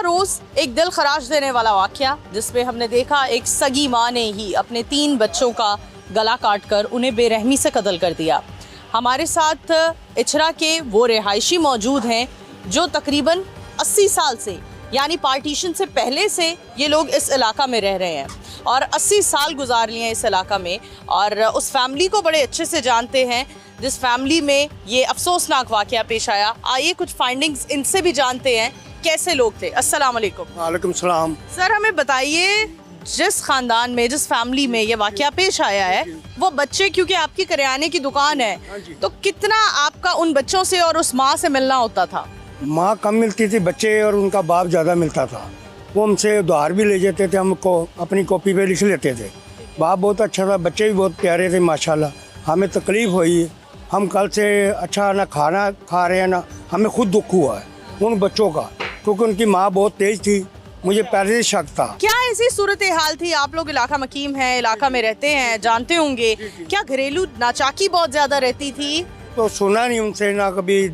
रोज एक दिल खराश देने वाला वाकया, जिसमें हमने देखा एक सगी माँ ने ही अपने 3 बच्चों का गला काटकर उन्हें बेरहमी से कत्ल कर दिया। हमारे साथ इचरा के वो रिहायशी मौजूद हैं जो तकरीबन 80 साल से, यानी पार्टीशन से पहले से ये लोग इस इलाका में रह रहे हैं और 80 साल गुजार लिए हैं इस इलाका में, और उस फैमिली को बड़े अच्छे से जानते हैं जिस फैमिली में ये अफसोसनाक वाकया पेश आया। आइए कुछ फाइंडिंग्स इनसे भी जानते हैं कैसे लोग थे। अस्सलाम वालेकुम। वालेकुम सलाम। सर हमें बताइए, जिस खानदान में, जिस फैमिली में ये वाकया पेश आया है, वो बच्चे, क्योंकि आपकी करियाने की दुकान है, तो कितना आपका उन बच्चों से और उस माँ से मिलना होता था? माँ कम मिलती थी, बच्चे और उनका बाप ज़्यादा मिलता था। वो हमसे उधार भी ले जाते थे, हमको अपनी कॉपी पे लिख लेते थे। बाप बहुत अच्छा था, बच्चे भी बहुत प्यारे थे माशाल्लाह। हमें तकलीफ़ हुई, हम कल से अच्छा ना खाना खा रहे हैं ना, हमें खुद दुख हुआ है उन बच्चों का, क्योंकि उनकी माँ बहुत तेज़ थी। मुझे पहले से शक था। क्या ऐसी सूरत हाल थी? आप लोग इलाका मकीम है, इलाका में रहते हैं, जानते होंगे, क्या घरेलू नाचाकी बहुत ज़्यादा रहती थी? तो सुना नहीं उनसे, ना कभी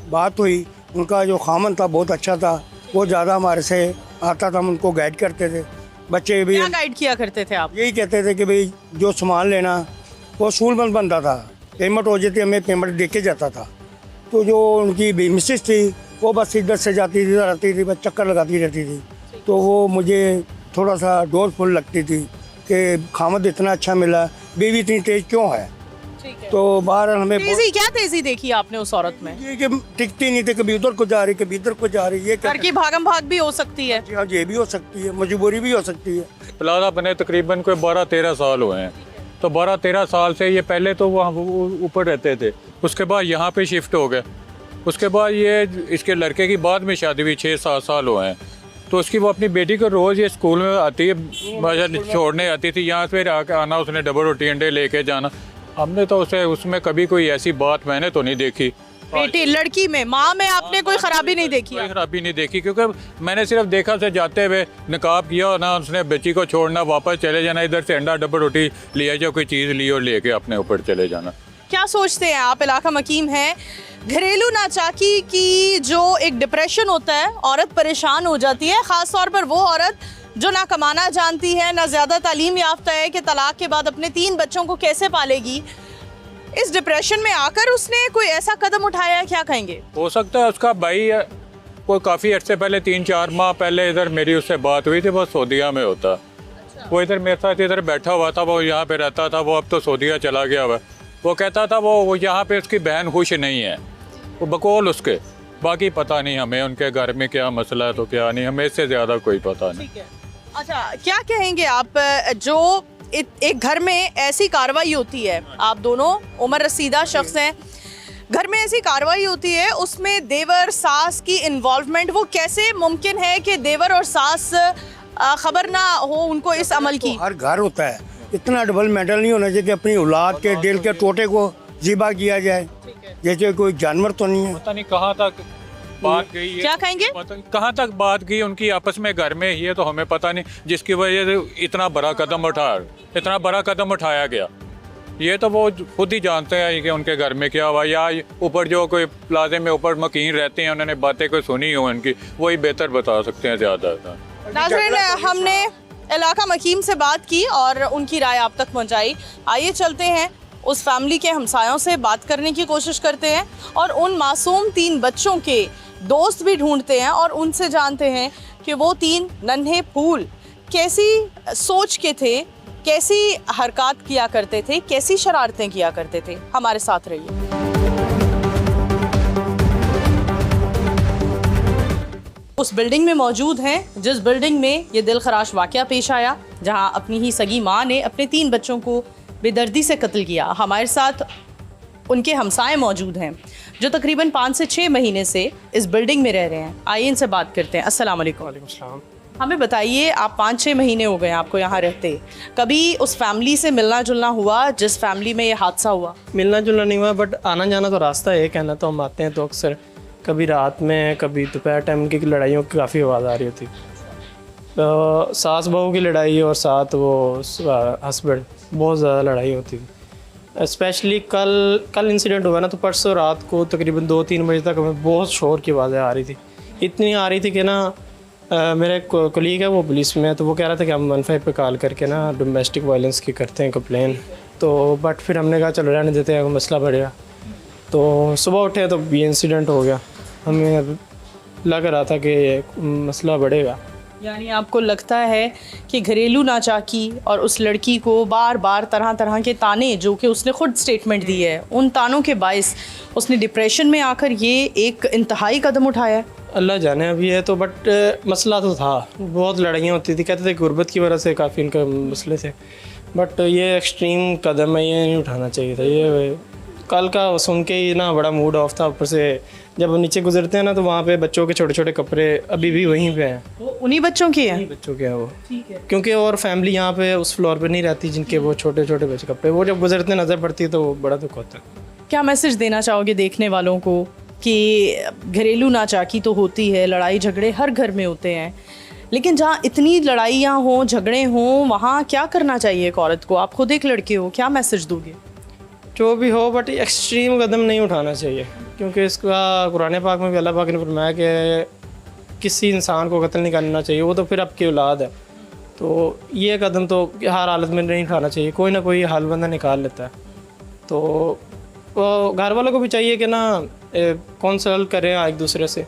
बात हुई। उनका जो खामन था बहुत अच्छा था, वो ज़्यादा हमारे से आता था, हम उनको गाइड करते थे। बच्चे भी क्या गाइड किया करते थे आप? यही कहते थे कि भाई जो सामान लेना वो सूलबंद बनता था, पेमेंट हो जाती, हमें पेमेंट दे के जाता था। तो जो उनकी मिसेस थी वो बस इधर से जाती थी, इधर आती थी, बस चक्कर लगाती रहती थी। तो वो मुझे थोड़ा सा डोरफुल लगती थी कि खामद इतना अच्छा मिला, बीवी इतनी तेज़ क्यों है? तो बाहर हमें क्या तेजी देखी आपने उस औरत में? ये कि टिकती नहीं थी, कभी उधर को जा रही, कभी इधर को जा रही। ये घर की भागम भाग भी हो सकती है। हाँ, ये भी हो सकती है, मजबूरी भी हो सकती है। फिलहाल अपने तकरीबन कोई 12-13 साल हुए हैं। तो 12-13 साल से ये पहले तो वहाँ ऊपर रहते थे, उसके बाद यहाँ पे शिफ्ट हो गए। उसके बाद ये इसके लड़के की बाद में शादी हुई, 6-7 साल हुए हैं। तो उसकी वो अपनी बेटी को रोज़ ये स्कूल में आती है, छोड़ने आती थी, यहाँ पे आना, उसने डबल रोटी अंडे लेके जाना। हमने तो उसे उसमें कभी कोई ऐसी बात मैंने तो नहीं देखी। बेटी लड़की में, माँ में आपने कोई खराबी नहीं देखी? कोई खराबी नहीं देखी, क्योंकि मैंने सिर्फ देखा उसे जाते हुए निकाब किया ना, उसने बच्ची को छोड़ना, वापस चले जाना, इधर से अंडा डबल रोटी लिया जाए, कोई चीज़ ली और लेके अपने ऊपर चले जाना। क्या सोचते हैं आप? इलाका मकीम है, घरेलू नाचाकी की जो एक डिप्रेशन होता है, औरत परेशान हो जाती है, ख़ास तौर पर वो औरत जो ना कमाना जानती है, ना ज़्यादा तालीम याफ्ता है, कि तलाक के बाद अपने 3 बच्चों को कैसे पालेगी। इस डिप्रेशन में आकर उसने कोई ऐसा कदम उठाया, क्या कहेंगे? हो सकता है उसका भाई कोई काफ़ी अर्से पहले, 3-4 माह पहले इधर मेरी उससे बात हुई थी, वो सऊदीया में होता। वो इधर मेरे साथ इधर बैठा हुआ था, वो यहाँ पे रहता था, वो अब तो सऊदीया चला गया हुआ। वो कहता था वो यहाँ पे उसकी बहन खुश नहीं है, वो बकौल उसके। बाकी पता नहीं हमें उनके घर में क्या मसला है तो क्या नहीं, हमें इससे ज़्यादा कोई पता नहीं। अच्छा, क्या कहेंगे आप, जो एक घर में ऐसी कार्रवाई होती है, आप दोनों उम्र रसीदा शख्स हैं, घर में ऐसी कार्रवाई होती है, उसमें देवर सास की इन्वॉल्वमेंट, वो कैसे मुमकिन है कि देवर और सास खबर ना हो उनको इस अमल की? हर घर होता है, इतना डबल मेंटल नहीं होना चाहिए कि अपनी औलाद के दिल के टोटे को ज़िबा किया जाए, जैसे कोई जानवर तो नहीं है। पता नहीं कहाँ तक बात गई है, क्या कहेंगे? कहाँ तक बात गई उनकी आपस में घर में, ये तो हमें पता नहीं, जिसकी वजह से इतना बड़ा कदम उठाया गया। ये तो वो खुद ही जानते हैं कि उनके घर में क्या हुआ, या ऊपर जो कोई प्लाजे में ऊपर मकीन रहते हैं, उन्होंने बातें कोई सुनी हो उनकी, वही बेहतर बता सकते हैं ज़्यादा। नाज़रीन, हमने इलाका मकीम से बात की और उनकी राय आप तक पहुँचाई। आइए चलते हैं, उस फैमिली के हमसायों से बात करने की कोशिश करते हैं और उन मासूम 3 बच्चों के दोस्त भी ढूंढते हैं और उनसे जानते हैं कि वो 3 नन्हे फूल कैसी सोच के थे, कैसी हरकत किया करते थे, कैसी शरारतें किया करते थे। हमारे साथ रहिए। उस बिल्डिंग में मौजूद हैं जिस बिल्डिंग में ये दिल खराश वाकया पेश आया, जहां अपनी ही सगी माँ ने अपने 3 बच्चों को बेदर्दी से कत्ल किया। हमारे साथ उनके हमसाए मौजूद हैं जो तकरीबन 5 से 6 महीने से इस बिल्डिंग में रह रहे हैं। आइए इनसे बात करते हैं। अस्सलाम वालेकुम। हमें बताइए, आप 5-6 महीने हो गए आपको यहाँ रहते, कभी उस फैमिली से मिलना जुलना हुआ जिस फैमिली में ये हादसा हुआ? मिलना जुलना नहीं हुआ, बट आना जाना तो रास्ता है, कहना तो हम आते हैं तो अक्सर, कभी रात में कभी दोपहर टाइम की लड़ाइयों की काफ़ी आवाज़ आ रही होती। तो सास बहू की लड़ाई और साथ वो हस्बैंड, बहुत ज़्यादा लड़ाई होती थी। स्पेशली कल इंसिडेंट हुआ ना, तो परसों रात को तकरीबन 2-3 बजे तक हमें बहुत शोर की आवाज़ें आ रही थी, इतनी आ रही थी कि ना मेरा एक कोलीग है, वो पुलिस में है, तो वो कह रहा था कि हम 15 पे कॉल करके ना डोमेस्टिक वायलेंस की करते हैं कंप्लेन। तो बट फिर हमने कहा चलो रहने देते हैं, मसला बढ़ेगा। तो सुबह उठे तो ये इंसिडेंट हो गया। हमें अब लग रहा था कि मसला बढ़ेगा। यानी आपको लगता है कि घरेलू नाचाकी और उस लड़की को बार बार तरह तरह के ताने, जो कि उसने खुद स्टेटमेंट दी है, उन तानों के बायस उसने डिप्रेशन में आकर ये एक इंतहाई कदम उठाया है। अल्लाह जाने अभी है तो, बट मसला तो था, बहुत लड़ाइयाँ होती थी, कहते थे गुर्बत की वजह से काफ़ी इनका मसले थे। बट ये एक्सट्रीम कदम है, ये नहीं उठाना चाहिए था। ये कल का सुन के ही ना बड़ा मूड ऑफ था। ऊपर से जब हम नीचे गुजरते हैं ना, तो वहाँ पे बच्चों के छोटे छोटे कपड़े अभी भी वहीं पे हैं। वो उन्हीं बच्चों की है। बच्चों के हैं वो, ठीक है। क्योंकि और फैमिली यहाँ पे उस फ्लोर पे नहीं रहती जिनके वो छोटे छोटे बच्चे कपड़े, वो जब गुजरते नज़र पड़ती है तो वो बड़ा दुख होता है। क्या मैसेज देना चाहोगे देखने वालों को कि घरेलू नाचाकी तो होती है, लड़ाई झगड़े हर घर में होते हैं, लेकिन जहाँ इतनी लड़ाइयाँ हों, झगड़े हों, वहाँ क्या करना चाहिए एक औरत को? आप खुद एक लड़के हो, क्या मैसेज दोगे? जो भी हो, बट एक्सट्रीम कदम नहीं उठाना चाहिए, क्योंकि इसका कुरान पाक में भी अल्लाह पाक ने फरमाया कि किसी इंसान को कत्ल नहीं करना चाहिए, वो तो फिर आपकी औलाद है। तो ये कदम तो हर हालत में नहीं उठाना चाहिए, कोई ना कोई हल बंदा निकाल लेता है। तो वो घर वालों को भी चाहिए कि ना कंसल्ट करें एक दूसरे से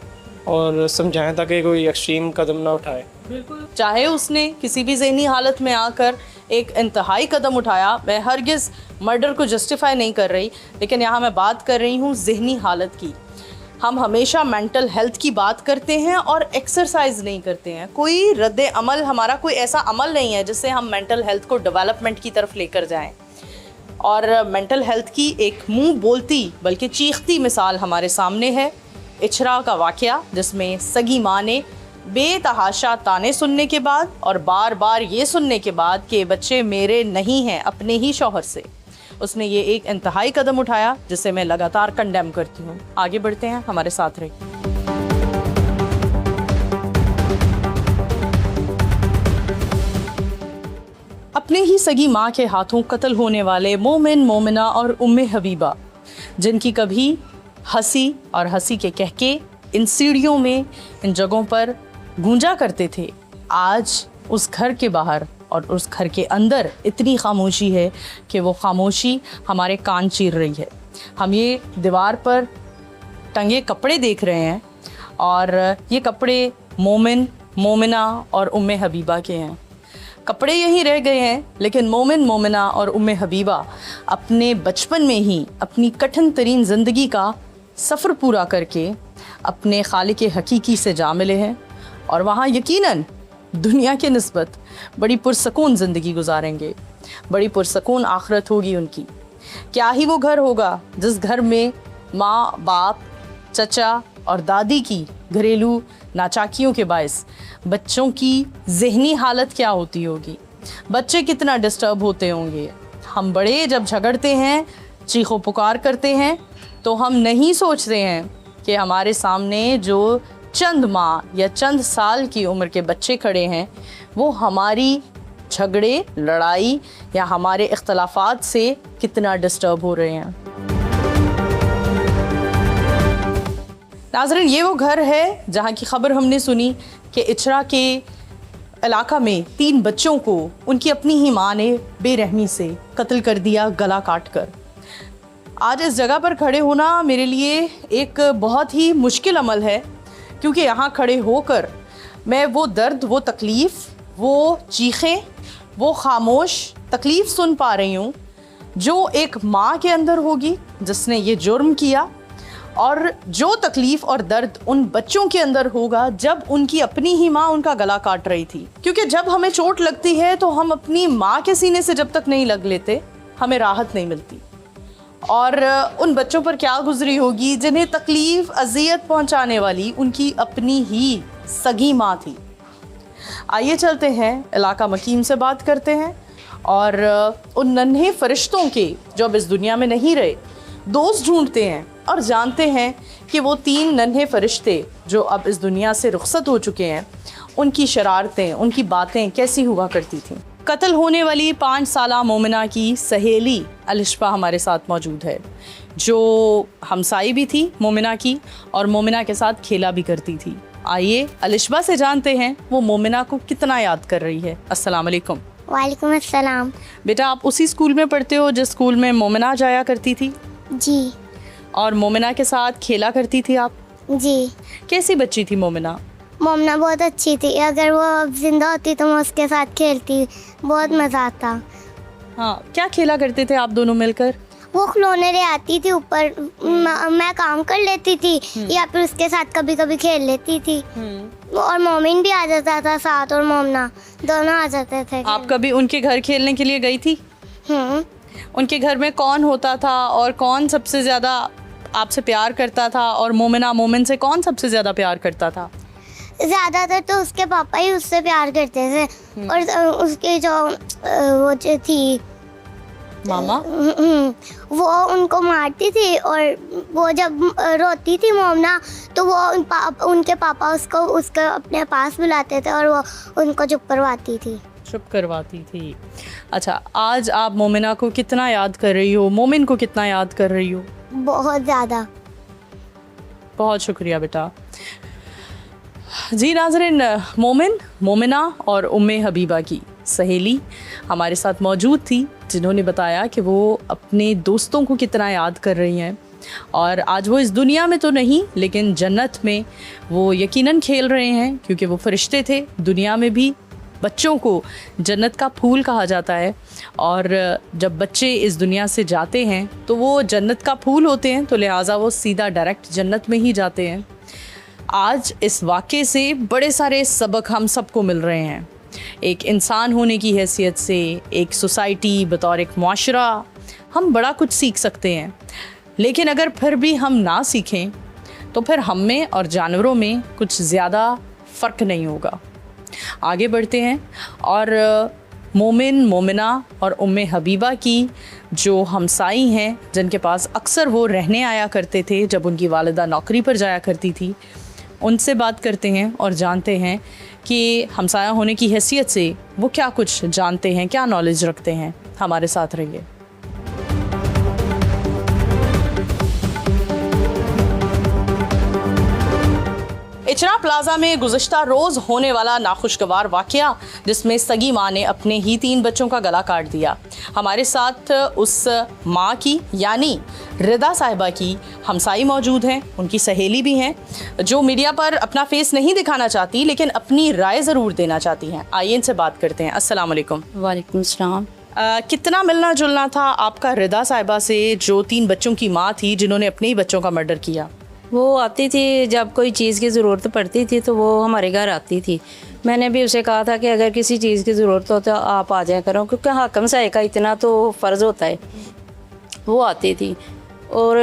और समझाएं, ताकि कोई एक्सट्रीम कदम ना उठाए। बिल्कुल, चाहे उसने किसी भी ज़हनी हालत में आकर एक इंतहाई कदम उठाया, मैं हरगिज़ मर्डर को जस्टिफाई नहीं कर रही, लेकिन यहाँ मैं बात कर रही हूँ ज़हनी हालत की। हम हमेशा मेंटल हेल्थ की बात करते हैं और एक्सरसाइज नहीं करते हैं। कोई रद्द अमल, हमारा कोई ऐसा अमल नहीं है जिससे हम मेंटल हेल्थ को डेवलपमेंट की तरफ लेकर जाएं। और मेंटल हेल्थ की एक मुंह बोलती बल्कि चीखती मिसाल हमारे सामने है इछरा का वाक़या, जिसमें सगी माँ ने बेतहाशा ताने सुनने के बाद और बार बार ये सुनने के बाद कि बच्चे मेरे नहीं हैं, अपने ही शौहर से, उसने ये एक इंतहाई कदम उठाया, जिसे मैं लगातार कंडेम करती हूँ। आगे बढ़ते हैं, हमारे साथ रहिए। अपने ही सगी माँ के हाथों कत्ल होने वाले मोमिन, मोमिना और उम्मे हबीबा, जिनकी कभी हंसी और हंसी के कहके इन सीढ़ियों में, इन जगहों पर गूंजा करते थे, आज उस घर के बाहर और उस घर के अंदर इतनी खामोशी है कि वो खामोशी हमारे कान चीर रही है। हम ये दीवार पर टंगे कपड़े देख रहे हैं और ये कपड़े मोमिन, मोमिना और उम्मे हबीबा के हैं। कपड़े यहीं रह गए हैं, लेकिन मोमिन, मोमिना और उम्मे हबीबा अपने बचपन में ही अपनी कठिन तरीन ज़िंदगी का सफ़र पूरा करके अपने खालिक हकीकी से जा मिले हैं और वहाँ यकीनन दुनिया के निस्बत बड़ी पुरसकून ज़िंदगी गुजारेंगे, बड़ी पुरसकून आखिरत होगी उनकी। क्या ही वो घर होगा जिस घर में माँ, बाप, चचा और दादी की घरेलू नाचाकियों के बायस बच्चों की ज़हनी हालत क्या होती होगी, बच्चे कितना डिस्टर्ब होते होंगे। हम बड़े जब झगड़ते हैं, चीखो पुकार करते हैं, तो हम नहीं सोचते हैं कि हमारे सामने जो चंद माह या चंद साल की उम्र के बच्चे खड़े हैं, वो हमारी झगड़े, लड़ाई या हमारे इख्तलाफात से कितना डिस्टर्ब हो रहे हैं। नाज़रीन, ये वो घर है जहाँ की ख़बर हमने सुनी कि इछरा के इलाका में 3 बच्चों को उनकी अपनी ही माँ ने बेरहमी से कत्ल कर दिया, गला काट कर। आज इस जगह पर खड़े होना मेरे लिए एक बहुत ही मुश्किल अमल है, क्योंकि यहाँ खड़े होकर मैं वो दर्द, वो तकलीफ़, वो चीखें, वो खामोश तकलीफ़ सुन पा रही हूँ जो एक माँ के अंदर होगी जिसने ये जुर्म किया, और जो तकलीफ़ और दर्द उन बच्चों के अंदर होगा जब उनकी अपनी ही माँ उनका गला काट रही थी। क्योंकि जब हमें चोट लगती है तो हम अपनी माँ के सीने से जब तक नहीं लग लेते, हमें राहत नहीं मिलती। और उन बच्चों पर क्या गुजरी होगी जिन्हें तकलीफ़, अज़ियत पहुँचाने वाली उनकी अपनी ही सगी माँ थी। आइए चलते हैं, इलाका मकीम से बात करते हैं और उन नन्हे फरिश्तों के जो अब इस दुनिया में नहीं रहे दोस्त ढूंढते हैं और जानते हैं कि वो 3 नन्हे फरिश्ते जो अब इस दुनिया से रुखसत हो चुके हैं, उनकी शरारतें, उनकी बातें कैसी हुआ करती थीं। कत्ल होने वाली 5 साला मोमिना की सहेली अलिशबा हमारे साथ मौजूद है, जो हमसाई भी थी मोमिना की और मोमिना के साथ खेला भी करती थी। आइए अलिशबा से जानते हैं वो मोमिना को कितना याद कर रही है। अस्सलाम वालेकुम। वालेकुम अस्सलाम। बेटा आप उसी स्कूल में पढ़ते हो जिस स्कूल में मोमिना जाया करती थी? जी और मोमिना के साथ खेला करती थी आप? जी। कैसी बच्ची थी मोमिना? मोमना बहुत अच्छी थी, अगर वो अब जिंदा होती तो मैं उसके साथ खेलती, बहुत मज़ा आता। हाँ, क्या खेला करते थे आप दोनों मिलकर? वो खिलौने ले आती थी ऊपर, मैं काम कर लेती थी या फिर उसके साथ कभी कभी खेल लेती थी। और मोमिन भी आ जाता था साथ, और मोमना दोनों आ जाते थे। आप कभी उनके घर खेलने के लिए गई थी? उनके घर में कौन होता था और कौन सबसे ज़्यादा आपसे प्यार करता था, और मोमिना मोमिन से कौन सबसे ज़्यादा प्यार करता था? ज़्यादातर तो उसके पापा ही उससे प्यार करते थे, और उसकी जो वो जो थी मामा, वो उनको मारती थी, और वो जब रोती थी मोमना तो वो उनके पापा उसको अपने पास बुलाते थे और वो उनको चुप करवाती थी। चुप करवाती थी। अच्छा, आज आप मोमिना को कितना याद कर रही हो, मोमिन को कितना याद कर रही हो? बहुत ज़्यादा। बहुत शुक्रिया बेटा। जी नाज़रीन, मोमिन, मोमिना और उम्मे हबीबा की सहेली हमारे साथ मौजूद थी, जिन्होंने बताया कि वो अपने दोस्तों को कितना याद कर रही हैं, और आज वो इस दुनिया में तो नहीं लेकिन जन्नत में वो यकीनन खेल रहे हैं, क्योंकि वो फरिश्ते थे। दुनिया में भी बच्चों को जन्नत का फूल कहा जाता है, और जब बच्चे इस दुनिया से जाते हैं तो वो जन्नत का फूल होते हैं, तो लिहाजा वो सीधा डायरेक्ट जन्नत में ही जाते हैं। आज इस वाक़े से बड़े सारे सबक हम सबको मिल रहे हैं। एक इंसान होने की हैसियत से, एक सोसाइटी बतौर एक मुआशरा, हम बड़ा कुछ सीख सकते हैं। लेकिन अगर फिर भी हम ना सीखें तो फिर हम में और जानवरों में कुछ ज़्यादा फ़र्क नहीं होगा। आगे बढ़ते हैं, और मोमिन, मोमिना और उम्मे हबीबा की जो हमसाई हैं, जिनके पास अक्सर वो रहने आया करते थे जब उनकी वालिदा नौकरी पर जाया करती थी, उनसे बात करते हैं और जानते हैं कि हमसाया होने की हैसियत से वो क्या कुछ जानते हैं, क्या नॉलेज रखते हैं। हमारे साथ रहिए। इचरा प्लाजा में गुज़िश्ता रोज़ होने वाला नाखुशगवार वाक़या, जिसमें सगी माँ ने अपने ही 3 बच्चों का गला काट दिया। हमारे साथ उस माँ की यानी रिदा साहिबा की हमसाई मौजूद हैं, उनकी सहेली भी हैं, जो मीडिया पर अपना फेस नहीं दिखाना चाहती लेकिन अपनी राय ज़रूर देना चाहती हैं। आइए इनसे बात करते हैं। अस्सलाम वालेकुम। वालेकुम सलाम। कितना मिलना जुलना था आपका रिदा साहिबा से, जो 3 बच्चों की माँ थी, जिन्होंने अपने ही बच्चों का मर्डर किया? वो आती थी जब कोई चीज़ की ज़रूरत पड़ती थी तो वो हमारे घर आती थी। मैंने भी उसे कहा था कि अगर किसी चीज़ की ज़रूरत हो तो आप आ जाया करो, क्योंकि हाकम साहब का इतना तो फ़र्ज़ होता है। वो आती थी, और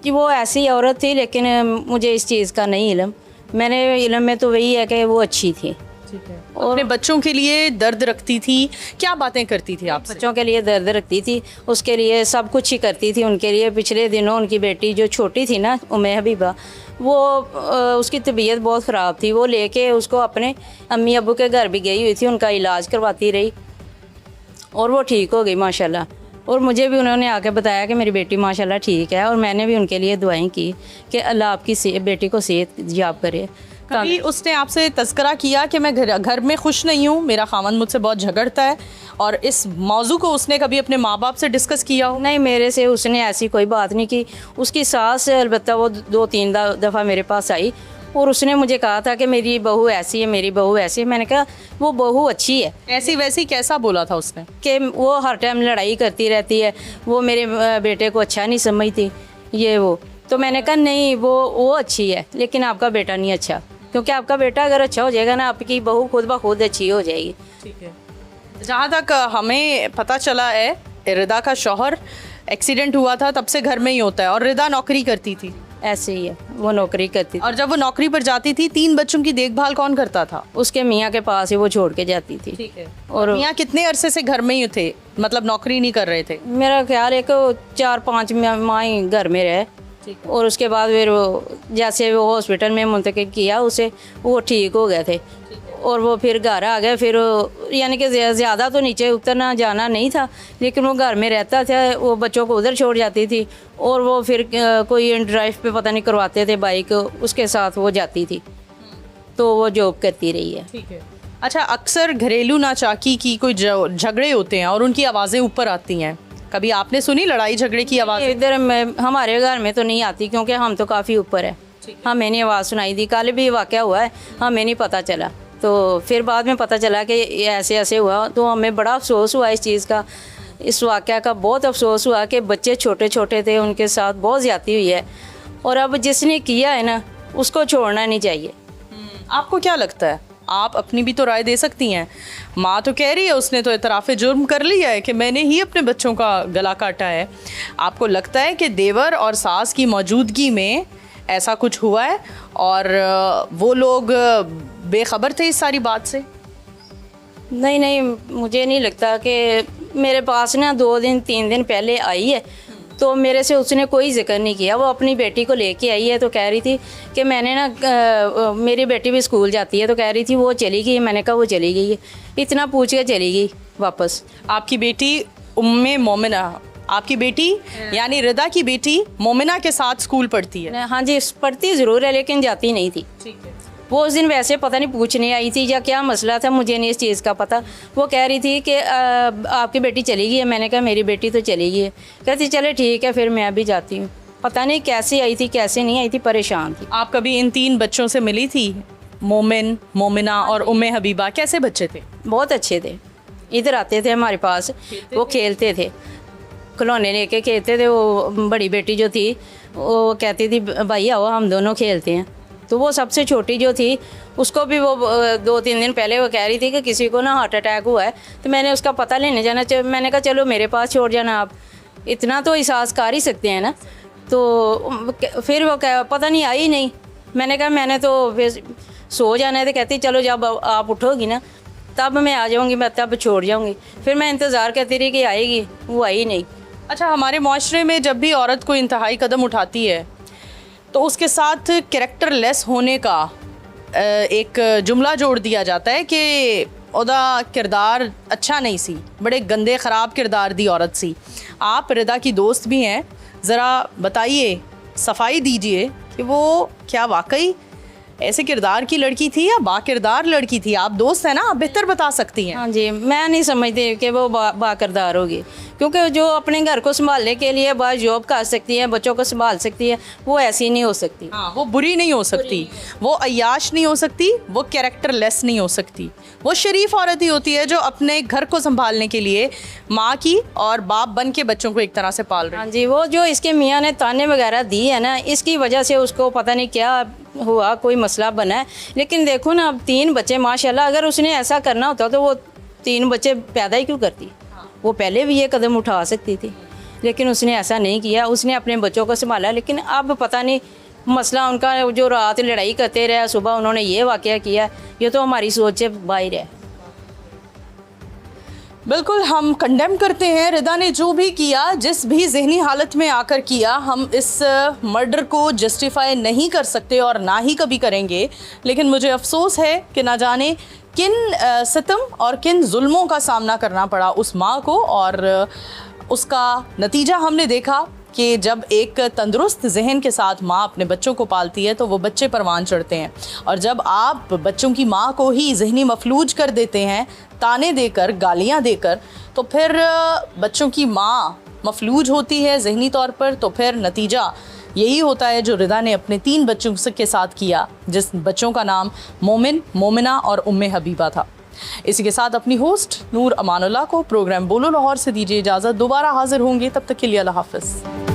वो ऐसी औरत थी, लेकिन मुझे इस चीज़ का नहीं इल्म। मैंने इल्म में तो वही है कि वो अच्छी थी, और अपने बच्चों के लिए दर्द रखती थी। क्या बातें करती थी आप? बच्चों के लिए दर्द रखती थी, उसके लिए सब कुछ ही करती थी उनके लिए। पिछले दिनों उनकी बेटी जो छोटी थी ना, उम्मे हबीबा, वो उसकी तबीयत बहुत ख़राब थी। वो लेके उसको अपने अम्मी अब्बू के घर भी गई हुई थी, उनका इलाज करवाती रही, और वो ठीक हो गई माशाल्लाह। और मुझे भी उन्होंने आके बताया कि मेरी बेटी माशाल्लाह ठीक है, और मैंने भी उनके लिए दुआएं की कि अल्लाह आपकी बेटी को सेहत याब करे। कभी उसने आपसे तज़किरा किया कि मैं घर में खुश नहीं हूँ, मेरा खामन मुझसे बहुत झगड़ता है, और इस मौजू को उसने कभी अपने माँ बाप से डिस्कस किया हो? नहीं, मेरे से उसने ऐसी कोई बात नहीं की। उसकी सास से अलबत्ता वो 2-3 दफ़ा मेरे पास आई, और उसने मुझे कहा था कि मेरी बहू ऐसी है, मेरी बहू ऐसी है। मैंने कहा वो बहू अच्छी है। ऐसी वैसी कैसा बोला था उसने? कि वो हर टाइम लड़ाई करती रहती है, वो मेरे बेटे को अच्छा नहीं समझती, ये वो। तो मैंने कहा नहीं, वो अच्छी है, लेकिन आपका बेटा नहीं अच्छा, क्योंकि आपका बेटा अगर अच्छा हो जाएगा ना, आपकी बहू खुद ब खुद अच्छी हो जाएगी। ठीक है। जहाँ तक हमें पता चला है, रिदा का शौहर एक्सीडेंट हुआ था तब से घर में ही होता है, और रिदा नौकरी करती थी। ऐसे ही है, वो नौकरी करती थी। और जब वो नौकरी पर जाती थी, 3 बच्चों की देखभाल कौन करता था? उसके मियाँ के पास ही वो छोड़ के जाती थी। ठीक है। और मियाँ कितने अरसे से घर में ही थे, मतलब नौकरी नहीं कर रहे थे? मेरा ख्याल है कि 4-5 माह ही घर में रहे, और उसके बाद फिर वो जैसे वो हॉस्पिटल में मुंतकिल किया उसे, वो ठीक हो गए थे। और वो फिर घर आ गए। फिर यानी कि ज़्यादा तो नीचे उतरना जाना नहीं था, लेकिन वो घर में रहता था, वो बच्चों को उधर छोड़ जाती थी और वो फिर कोई ड्राइव पे पता नहीं करवाते थे बाइक, उसके साथ वो जाती थी, तो वो जॉब करती रही है। ठीक है। अच्छा, अक्सर घरेलू नाचाकी की कोई झगड़े होते हैं और उनकी आवाज़ें ऊपर आती हैं, कभी आपने सुनी लड़ाई झगड़े की आवाज़? इधर हमारे घर में तो नहीं आती, क्योंकि हम तो काफ़ी ऊपर है, हमें नहीं आवाज़ सुनाई दी। कल भी वाक़या हुआ है, हमें नहीं पता चला, तो फिर बाद में पता चला कि ऐसे ऐसे हुआ, तो हमें बड़ा अफसोस हुआ इस चीज़ का, इस वाक़या का बहुत अफसोस हुआ कि बच्चे छोटे छोटे थे, उनके साथ बहुत ज़्यादती हुई है, और अब जिसने किया है ना उसको छोड़ना नहीं चाहिए। आपको क्या लगता है? आप अपनी भी तो राय दे सकती हैं। माँ तो कह रही है उसने तो इतराफ़े जुर्म कर लिया है कि मैंने ही अपने बच्चों का गला काटा है। आपको लगता है कि देवर और सास की मौजूदगी में ऐसा कुछ हुआ है और वो लोग बेखबर थे इस सारी बात से? नहीं नहीं, मुझे नहीं लगता कि मेरे पास ना 2 दिन 3 दिन पहले आई है, तो मेरे से उसने कोई जिक्र नहीं किया। वो अपनी बेटी को लेके आई है, तो कह रही थी कि मैंने ना मेरी बेटी भी स्कूल जाती है, तो कह रही थी वो चली गई। मैंने कहा वो चली गई है, इतना पूछ के चली गई वापस। आपकी बेटी उम्मे मोमिना, आपकी बेटी यानी रिदा की बेटी मोमिना के साथ स्कूल पढ़ती है? हाँ जी, पढ़ती ज़रूर है लेकिन जाती नहीं थी। ठीक है। वो उस दिन वैसे पता नहीं पूछने आई थी या क्या मसला था, मुझे नहीं इस चीज़ का पता। वो कह रही थी कि आपकी बेटी चली गई है। मैंने कहा मेरी बेटी तो चली गई है। कहती चले ठीक है, फिर मैं भी जाती हूँ। पता नहीं कैसे आई थी कैसे नहीं आई थी, परेशान थी। आप कभी इन 3 बच्चों से मिली थी? मोमिन, मोमिना और उम्मे हबीबा कैसे बच्चे थे? बहुत अच्छे थे, इधर आते थे हमारे पास, वो खेलते थे, खिलौने लेके खेलते थे। वो बड़ी बेटी जो थी वो कहती थी भाई आओ हम दोनों खेलते हैं। तो वो सबसे छोटी जो थी उसको भी वो 2-3 दिन पहले वो कह रही थी कि किसी को ना हार्ट अटैक हुआ है, तो मैंने उसका पता लेने जाना। मैंने कहा चलो मेरे पास छोड़ जाना, आप इतना तो एहसास कर ही सकते हैं ना। तो फिर वो पता नहीं आई नहीं। मैंने कहा मैंने तो फिर सो जाना है, तो कहती चलो जब आप उठोगी ना तब मैं आ जाऊँगी, मैं तब छोड़ जाऊँगी। फिर मैं इंतज़ार करती रही कि आएगी, वो आई नहीं। अच्छा, हमारे माशरे में जब भी औरत कोई इंतहाई कदम उठाती है तो उसके साथ कैरेक्टर लेस होने का एक जुमला जोड़ दिया जाता है कि ओदा किरदार अच्छा नहीं सी, बड़े गंदे ख़राब किरदार दी औरत सी। आप रिदा की दोस्त भी हैं, ज़रा बताइए, सफाई दीजिए कि वो क्या वाकई ऐसे किरदार की लड़की थी या बाकिरदार लड़की थी? आप दोस्त हैं ना, आप बेहतर बता सकती हैं। हाँ जी, मैं नहीं समझती कि वो बाकिरदार होगी, क्योंकि जो अपने घर को संभालने के लिए बाहर जॉब कर सकती है, बच्चों को संभाल सकती है, वो ऐसी नहीं हो सकती। हाँ, वो बुरी नहीं हो सकती, वो अय्याश नहीं हो सकती, वो कैरेक्टर लेस नहीं हो सकती। वो शरीफ औरत ही होती है जो अपने घर को संभालने के लिए माँ की और बाप बन के बच्चों को एक तरह से पाल रही है। हाँ जी, वो जो इसके मियाँ ने ताने वगैरह दी है ना, इसकी वजह से उसको पता नहीं क्या हुआ, कोई मसला बना है। लेकिन देखो ना, अब 3 बच्चे माशाल्लाह, अगर उसने ऐसा करना होता तो वो 3 बच्चे पैदा ही क्यों करती? वो पहले भी ये कदम उठा सकती थी, लेकिन उसने ऐसा नहीं किया, उसने अपने बच्चों को संभाला। लेकिन अब पता नहीं मसला उनका, जो रात लड़ाई करते रहे, सुबह उन्होंने ये वाक़या किया, ये तो हमारी सोच से बाहर है। बिल्कुल हम कंडेम करते हैं रिदा ने जो भी किया, जिस भी जहनी हालत में आकर किया। हम इस मर्डर को जस्टिफाई नहीं कर सकते और ना ही कभी करेंगे, लेकिन मुझे अफसोस है कि ना जाने किन सितम और किन जुल्मों का सामना करना पड़ा उस माँ को, और उसका नतीजा हमने देखा कि जब एक तंदुरुस्त जहन के साथ माँ अपने बच्चों को पालती है तो वो बच्चे परवान चढ़ते हैं, और जब आप बच्चों की माँ को ही जहनी मफलूज कर देते हैं ताने देकर, गालियाँ देकर, तो फिर बच्चों की माँ मफलूज होती है जहनी तौर पर। तो फिर नतीजा यही होता है जो रिदा ने अपने 3 बच्चों के साथ किया, जिस बच्चों का नाम मोमिन, मोमिना और उम्मे हबीबा था। इसी के साथ अपनी होस्ट नूर अमानुल्लाह को प्रोग्राम बोलो लाहौर से दीजिए इजाज़त। दोबारा हाजिर होंगे, तब तक के लिए अल्लाह हाफ़िज़।